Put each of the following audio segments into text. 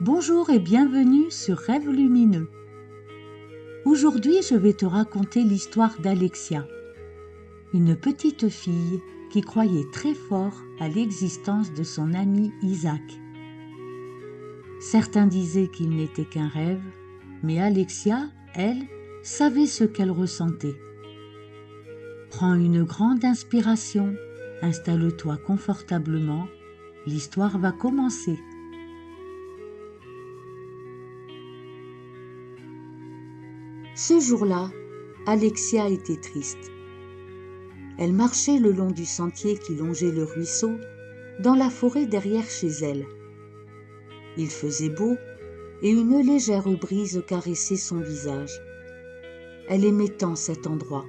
Bonjour et bienvenue sur Rêve Lumineux. Aujourd'hui, je vais te raconter l'histoire d'Alexia, une petite fille qui croyait très fort à l'existence de son ami Isaac. Certains disaient qu'il n'était qu'un rêve, mais Alexia, elle, savait ce qu'elle ressentait. Prends une grande inspiration, installe-toi confortablement, l'histoire va commencer. Ce jour-là, Alexia était triste. Elle marchait le long du sentier qui longeait le ruisseau, dans la forêt derrière chez elle. Il faisait beau et une légère brise caressait son visage. Elle aimait tant cet endroit.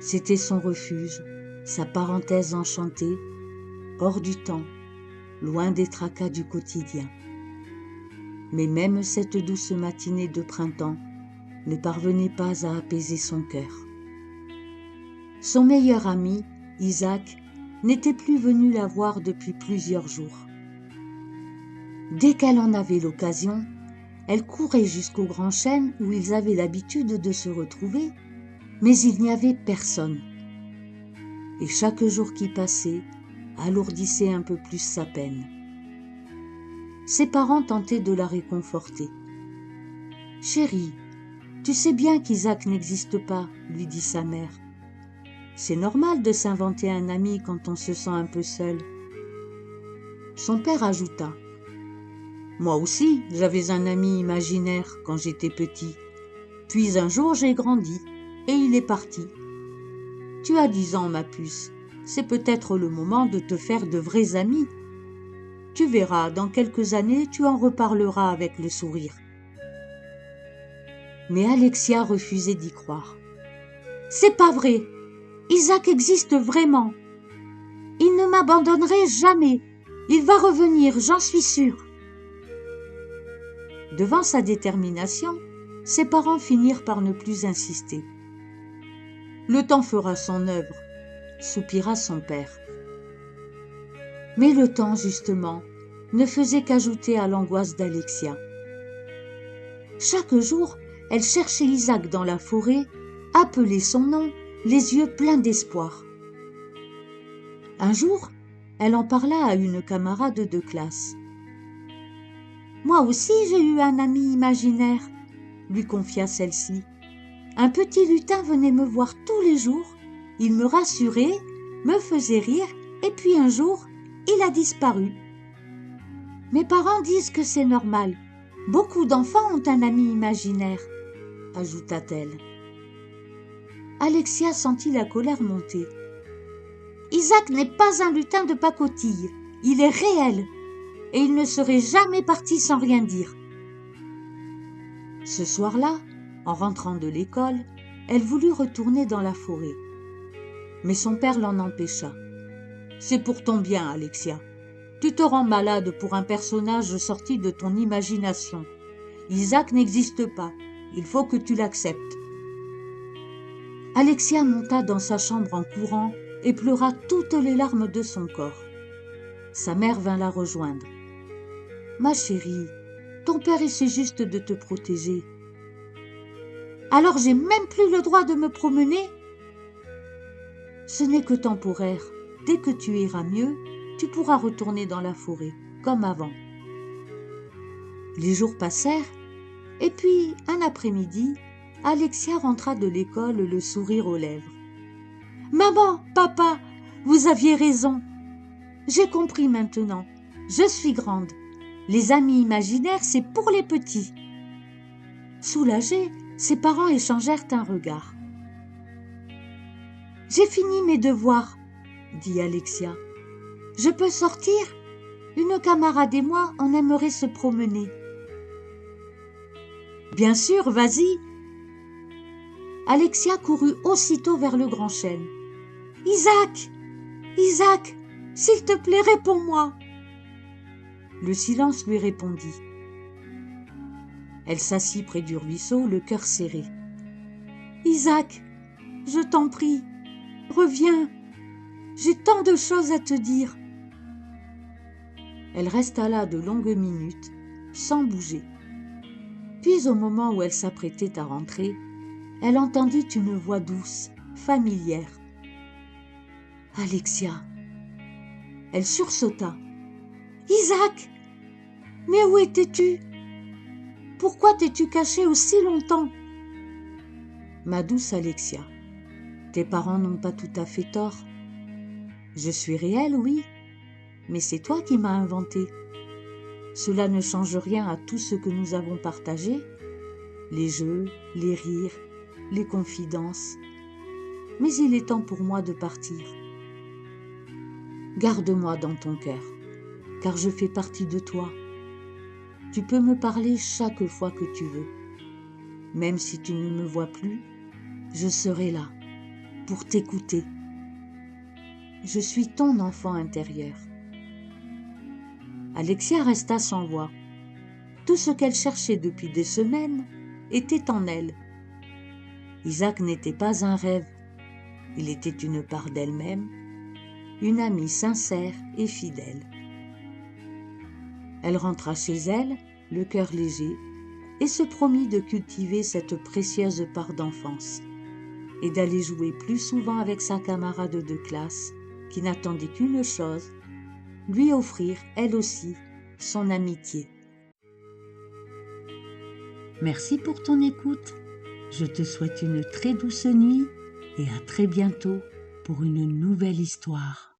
C'était son refuge, sa parenthèse enchantée, hors du temps, loin des tracas du quotidien. Mais même cette douce matinée de printemps ne parvenait pas à apaiser son cœur. Son meilleur ami, Isaac, n'était plus venu la voir depuis plusieurs jours. Dès qu'elle en avait l'occasion, elle courait jusqu'au grand chêne où ils avaient l'habitude de se retrouver, mais il n'y avait personne. Et chaque jour qui passait alourdissait un peu plus sa peine. Ses parents tentaient de la réconforter. « Chérie, tu sais bien qu'Isaac n'existe pas, » lui dit sa mère. « C'est normal de s'inventer un ami quand on se sent un peu seul. » Son père ajouta. « Moi aussi, j'avais un ami imaginaire quand j'étais petit. Puis un jour, j'ai grandi et il est parti. Tu as 10 ans, ma puce. C'est peut-être le moment de te faire de vrais amis. Tu verras, dans quelques années, tu en reparleras avec le sourire. » Mais Alexia refusait d'y croire. « C'est pas vrai. Isaac existe vraiment. Il ne m'abandonnerait jamais. Il va revenir, j'en suis sûre. » Devant sa détermination, ses parents finirent par ne plus insister. « Le temps fera son œuvre, » soupira son père. Mais le temps, justement, ne faisait qu'ajouter à l'angoisse d'Alexia. Chaque jour, elle cherchait Isaac dans la forêt, appelait son nom, les yeux pleins d'espoir. Un jour, elle en parla à une camarade de classe. « Moi aussi, j'ai eu un ami imaginaire, » lui confia celle-ci. « Un petit lutin venait me voir tous les jours, il me rassurait, me faisait rire, et puis un jour, il a disparu. Mes parents disent que c'est normal. Beaucoup d'enfants ont un ami imaginaire, » ajouta-t-elle. Alexia sentit la colère monter. « Isaac n'est pas un lutin de pacotille, il est réel, et il ne serait jamais parti sans rien dire. » Ce soir-là, en rentrant de l'école, elle voulut retourner dans la forêt. Mais son père l'en empêcha. « C'est pour ton bien, Alexia. Tu te rends malade pour un personnage sorti de ton imagination. Isaac n'existe pas, il faut que tu l'acceptes. » Alexia monta dans sa chambre en courant et pleura toutes les larmes de son corps. Sa mère vint la rejoindre. « Ma chérie, ton père essaie juste de te protéger. »« Alors j'ai même plus le droit de me promener ? » ?»« Ce n'est que temporaire. Dès que tu iras mieux, tu pourras retourner dans la forêt, comme avant. » Les jours passèrent, et puis, un après-midi, Alexia rentra de l'école le sourire aux lèvres. « Maman, papa, vous aviez raison. J'ai compris maintenant. Je suis grande. Les amis imaginaires, c'est pour les petits. » Soulagée, ses parents échangèrent un regard. « J'ai fini mes devoirs, » dit Alexia. « Je peux sortir ? Une camarade et moi, on aimerait se promener. » « Bien sûr, vas-y. » Alexia courut aussitôt vers le grand chêne. « Isaac, Isaac, s'il te plaît, réponds-moi. » Le silence lui répondit. Elle s'assit près du ruisseau, le cœur serré. « Isaac, je t'en prie, reviens. J'ai tant de choses à te dire. » Elle resta là de longues minutes, sans bouger. Puis au moment où elle s'apprêtait à rentrer, elle entendit une voix douce, familière. « Alexia !» Elle sursauta. « Isaac ! Mais où étais-tu ? Pourquoi t'es-tu caché aussi longtemps ?»« Ma douce Alexia, tes parents n'ont pas tout à fait tort. Je suis réelle, oui, mais c'est toi qui m'as inventée. Cela ne change rien à tout ce que nous avons partagé, les jeux, les rires, les confidences. Mais il est temps pour moi de partir. Garde-moi dans ton cœur, car je fais partie de toi. Tu peux me parler chaque fois que tu veux. Même si tu ne me vois plus, je serai là pour t'écouter. Je suis ton enfant intérieur. » Alexia resta sans voix. Tout ce qu'elle cherchait depuis des semaines était en elle. Isaac n'était pas un rêve, il était une part d'elle-même, une amie sincère et fidèle. Elle rentra chez elle, le cœur léger, et se promit de cultiver cette précieuse part d'enfance et d'aller jouer plus souvent avec sa camarade de classe qui n'attendait qu'une chose, lui offrir, elle aussi, son amitié. Merci pour ton écoute. Je te souhaite une très douce nuit et à très bientôt pour une nouvelle histoire.